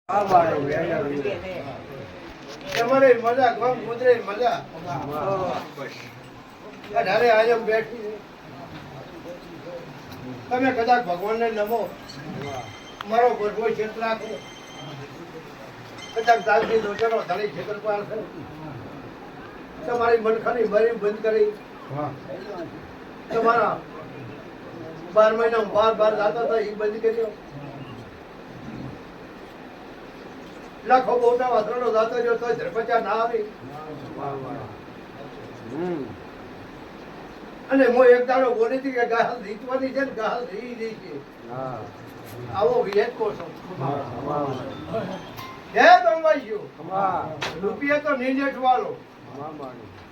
તમારે મજા ગમ ગુજરે મજા અઢારે આયમ બેઠી તમે કદાચ ભગવાનને નમો મારો ગર્ભો ક્ષેત્ર રાખો કદાચ દાલથી દોચરો ધણી ક્ષેત્ર પર તમારી મનખાની મરી બંધ કરી તમારા 12 મહિના બાર જાતા હતા એ બંધ કર્યો લાખો મોટા વાસણો જાતો જો તો ધરપચા ના આવી અને હું એક દાડો બોલી હતી કે ગાહલ રીતવાની છે ને ગાહલ રહી છે આવો વિહેત કોશો હે દમવાઈઓ રૂપિયા તો નીનેટ વાળો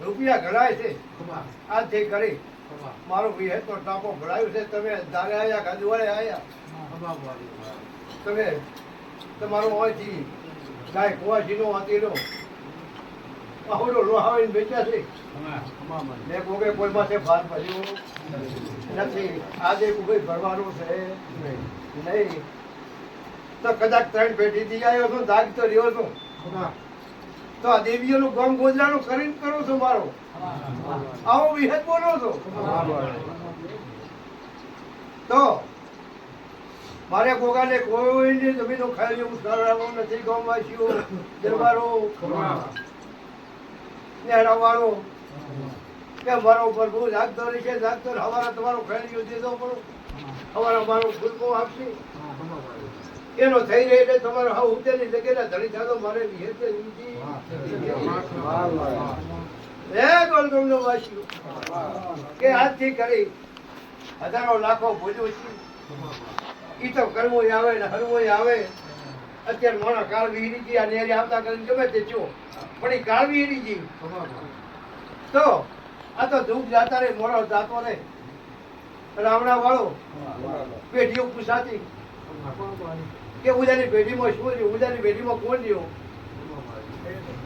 રૂપિયા ઘડાય છે આ જે કરી મારો વિહેત તો ટાપો ભરાયું છે તમે દારે આયા ગાજુવાળે આયા તમે તમારો હોયથી ગાય કુવાસીનો હતીનો આવડો લોહાવીને બેચ્યા છે મેં કોકે કોઈ પાસે ભાર ભર્યું નથી આજે કોઈ ભરવાનું છે નહીં તો કદાચ 3 પેઢી થી આવ્યો છું દાગ તો રહ્યો છું તો આ દેવીઓનું ગમ ગોજરાનું કરીને કરો છો મારો આવો વિહેત બોલો છો તો મારે કોગાને કોઈને જમીનો ખાઈ લેવું કરાવવું નથી ગામવાસીઓ દરબારો નેડાવાળો કે મારો પ્રભુ જાગતો રહેશે જાગતો હવારા તમારો ખાઈ દીધો પડો હવારા મારો ફૂલકો આપશે એનો થઈ રહે એટલે તમારો હા ઉતેરની જગ્યાએ ધણી થતો મારે વિહેતે હે ગોલગમનો વાસીઓ કે આજથી કરી હજારો લાખો ભૂજો છે ઈ તો કરવું આવે ને હરવું આવે અત્યારે મોણા કાળ વિહીરી આ નેરી આવતા કરીને ગમે તે છો પણ એ કાળ વિહીરી તો આ તો ધૂપ જાતા રે મોડો જાતો રે રાવણા વાળો પેઢીઓ પૂછાતી કે ઉજાની પેઢીમાં શું રહ્યું ઉજાની પેઢીમાં કોણ રહ્યો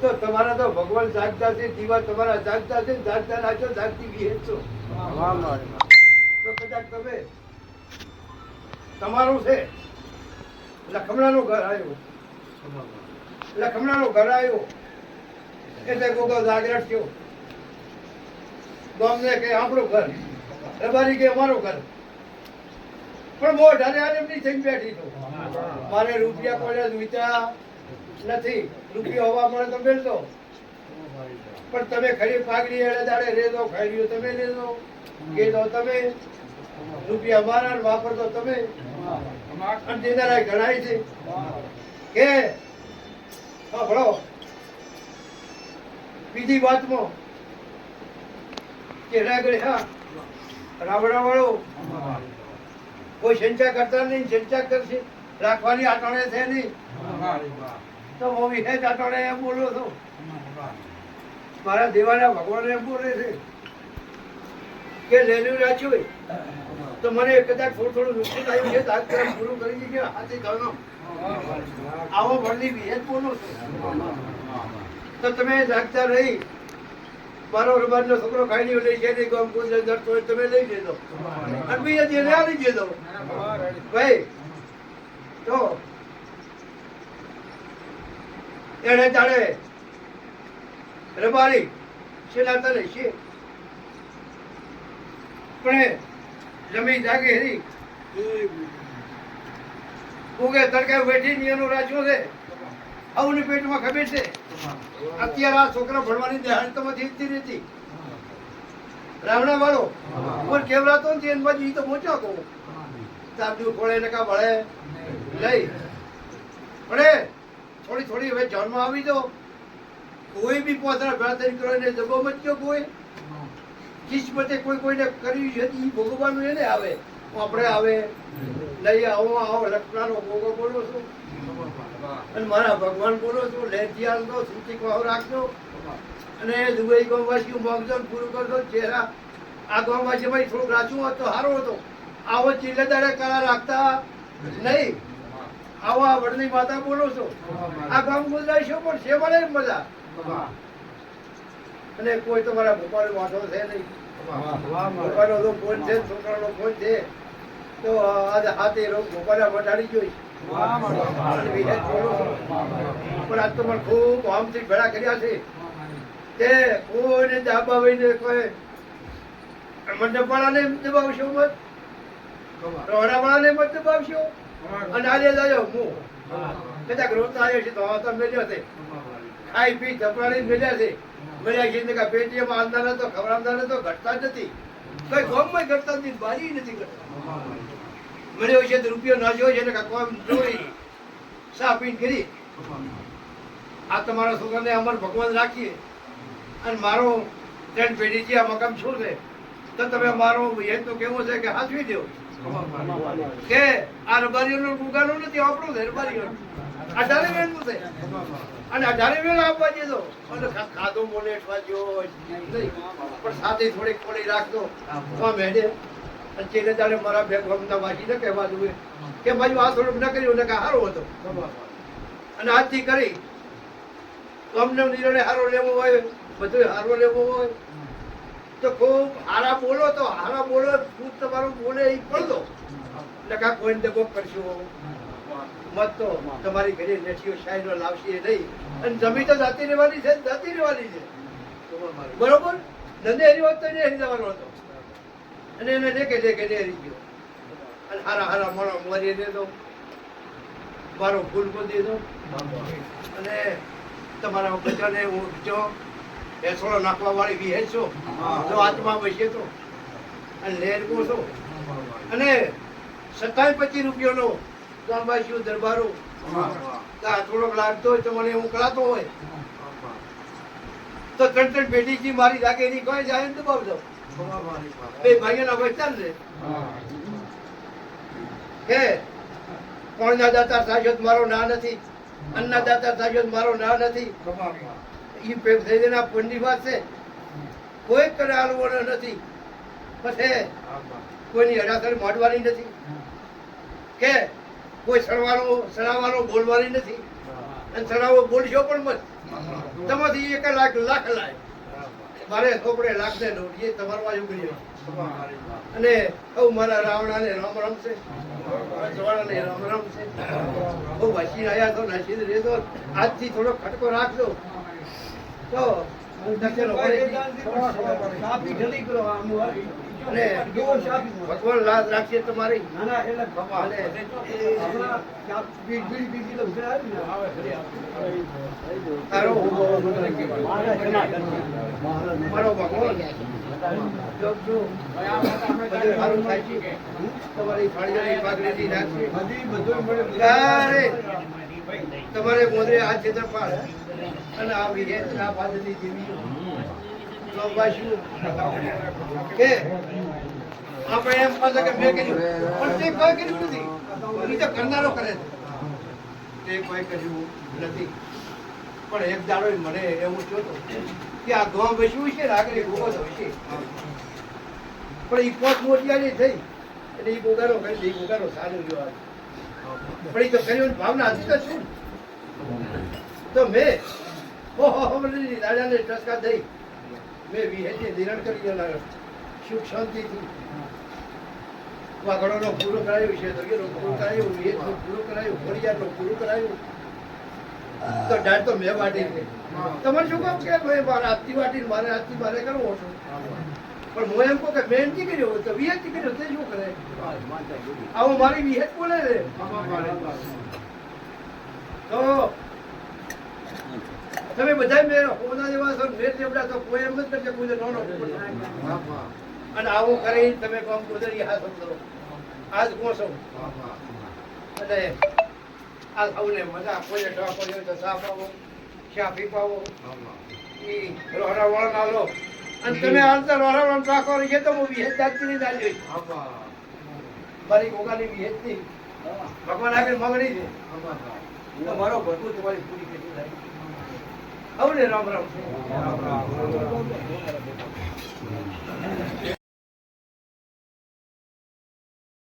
તો તમારા તો ભગવાન જાગતા છે દીવા તમારા જાગતા છે જાગતા નાખો જાગતી વિહેત છો તો કદાચ તમે તમારું છે લખમણાનું ઘર આવ્યું લખમણાનું ઘર આવ્યું એટલે કોઈ જાગૃત થયો ગામને કે આપણું ઘર રબારી કે અમારું ઘર પણ બહુ ઢારે આરે એમની થઈ બેઠી તો મારે રૂપિયા કોઈ વિચાર નથી રૂપિયા હોવા મળે તો બેલતો પણ તમે ખરી પાઘડી એડે દાડે રેદો ખાઈ તમે લેજો કે તો તમે રૂપિયા મારા વાપરતો તમે દેનારા ગણાય છે કે ભણો બીજી વાતમાં કે રાગડે હા રાવણા વાળો કોઈ સંચા કરતા નહીં સંચા કરશે રાખવાની આટણે છે નહીં તો હું વિહેજ આટણે એમ બોલું છું મારા દેવાના ભગવાન એમ બોલે છે કે લેલું રાખ્યું તો મને કદાચ થોડું નુકસાન આવ્યું છે દાગ તરફ પૂરું કરી દીધું હાથી ધરનો આવો ભણની વિહેજ બોલો તો તમે જાગતા રહી મારો રબારનો છોકરો ખાઈ લ્યો લઈ છે ગમ કોઈ જતો હોય તમે લઈ લેજો અને બીજા જે લઈ જજો ભાઈ તો એને તારે રબારી છેલ્લા તને છે પણ જમી જાગે હરી ઉગે તડકે બેઠી એનો રાખ્યો છે આવું પેટમાં ખબર છે અત્યારે આ છોકરા ભણવાની દેહાંતમાં જીવતી રહેતી રાવણા વાળો ઉપર કેવરાતો ને એન બાજુ તો મોચા કહું ચાબજુ ખોળે ને કા ભળે લઈ ભણે થોડી થોડી હવે જન્મ આવી દો કોઈ બી પોતાના પ્રાર્થના કરો ને જબો મચ્યો કોઈ કિસ્મતે કોઈ કોઈને કર્યું છે એ ભોગવવાનું એને આવે આપણે આવે લઈ આવો આવો લખનારો ભોગો બોલો છું અને મારા ભગવાન બોલો છું લેતિયાલ નો શ્રુતિ કહો રાખજો અને દુબઈ ગામવાસીઓ મોગજન પૂરું કરજો ચહેરા આ ગામવાસીમાં થોડુંક રાચું હોત તો સારો હતો આવો ચિલ્લેદારે કરા રાખતા નહીં આવા વડની માતા બોલો છો આ ગામ ગુજરાતી પણ છે મળે મજા અને કોઈ તમારા ભોપાલ વાંધો છે નહીં ભોપાલનો તો ફોન છે છોકરાનો ફોન છે તો આજે હાથે ભોપાલા વટાડી જોઈશ અને વિહેત બોલું છું. પણ આજ તો મને ખૂબ આમથી ભેળા કર્યા છે તે કોઈને દાબાવીને કોઈ મંડપવાળાને દબાવશો મત, રોડાવાળાને મત દબાવશો, અને આજે લાયો હું કદાચ રોતા આવ્યો છે તો હવે મેલ્યો છે, ખાઈ પી ધપડાડી મેલ્યા છે. મેળ્યા છે કે પેટીએમાં આંદા નતો, ખવડાવતા નતો, ઘટતા જ નથી, કઈ ગોમમાં ઘટતા નથી, બારી નથી ઘટતા. મળ્યો છે તો રૂપિયો નાખ્યો છે ને કોમ જોઈ સા પીન કરી. આ તમારા છોકરાને અમર ભગવાન રાખીએ અને મારો ત્રણ પેઢી છે આ મકામ શું છે તો તમે મારો હેતુ કેવું છે કે હાથવી દો કે આ રબારીઓનું ગુગાનું નથી, આપણું છે રબારીઓનું. 18 વેલનું છે અને 18 વેલ આપવા દીધો અને ખાધો બોલે અઠવાજો નહીં પણ સાથે થોડીક થોડી રાખજો તો મેડે ચેલે દાડે મારા બે ગમના વાસીને કહેવા જોઈએ કે ભાઈ આ થોડુંક ન કર્યું ને કે સારો હતો. અને આજથી કરી અમને નિર્ણય સારો લેવો હોય, બધું સારો લેવો હોય તો ખૂબ હારા બોલો, તો હારા બોલો ખૂબ તમારું બોલે એ પડદો એટલે કોઈને દગો કરશો મત તો તમારી ઘરે નેઠીઓ શાયરો લાવશે નહીં. અને જમી તો જાતી રહેવાની છે, જાતી રહેવાની છે, બરોબર. ધંધેરી હોત તો નહીં જવાનો હતો અને એને લેકે હરી ગયો. અને હારા હારા મારો મરી દેતો, મારો ફૂલ કો દેતો અને તમારા બધાને ઉઠજો ભેંસોળો નાખવા વાળી વિહેજો જો આત્મા બસે તો અને લેર ગોસો અને 27-25 રૂપિયાનો ગામવાસીઓ દરબારો થોડોક લાગતો હોય તો મને હું કરાતો હોય તો 3 પેઢીથી મારી જાગે એની કોઈ જાય ને દબાવજો બે ભાઈઓના વચન છે કે કોણના દાતા સાજો મારો ના નથી, અન્ના દાતા સાજો મારો ના નથી. એ પેઢીના પુણ્યની વાત છે, કોઈ કરે હાલવાનો નથી, પછી કોઈની અડાસર મોડવાની નથી કે કોઈ સડાવવાનો બોલવાની નથી. અને સડાવો બોલશો પણ મત તમારી 1 લાખ લાખ લાય મારે થોપડે લાખ ને નોટ એ તમારો વાજુ કરી. અને કહું મારા રાવણાને રામ રામ છે, રજવાડાને રામ રામ છે. બહુ વાસી આવ્યા તો નાસી રહેતો આજથી થોડો ખટકો રાખજો તો ભગવાન લાજ રાખશે તમારી. મારો ભગવાન તમારી ફાળીની પાઘડીથી રાખશે. તમારે મોદરે આ છેતર પાડ અને આ વિહેત આ પાદની જીવી કે આપણે એમ પાસે કે મેં કર્યું પણ તે કોઈ કર્યું નથી, એ તો કરનારો કરે છે. તે કોઈ કર્યું નથી પણ એક દાડો મને એવું જોતો કે આ ગામ બેસવું છે આગળ ગોગો તો છે પણ એ પોત મોટિયાની થઈ એટલે એ ગોગારો કરી દે. ગોગારો સારું જોવા પણ એ તો કર્યું ભાવના હતી તો શું તો મેં દાદાને ટસકા દઈ મેં વિહેતી નિરણ કરી સુખ શાંતિથી વાઘડોનો પૂરો કરાયું છે, દરિયાનો પૂરો કરાયું, વિહેતનું પૂરો કરાયું, ઘોડિયારનું પૂરું કરાયું. તો દાડ તો મેં વાટી છે. તમારે શું કામ કે ભાઈ મારે હાથથી વાટી મારે હાથથી મારે કરવો છો પણ હું એમ કહું કે મેં નથી કર્યો તો વિહેતથી કર્યો તે શું કરે આવો મારી વિહેત બોલે છે. તો તમે બધા મેં હોના જેવા છો, મેર જેવડા તો કોઈ એમ જ કરશે કોઈ નાનો અને આવું કરી તમે કામ ગોદરી હાથ સમજો આજ કોશો એટલે આ સૌને મજા કોઈને ઢોકો હોય તો સાફ આવો ચા પીપાવો એ રોહરા વળન આલો અને તમે હાલતા રોહરા વળન રાખો છે તો હું વિહેત જાતની નહીં ચાલી મારી ગોગાની વિહેત ની ભગવાન આગળ મગડી છે તો મારો ભરપૂર તમારી પૂરી કરી થાય. રામ રામ.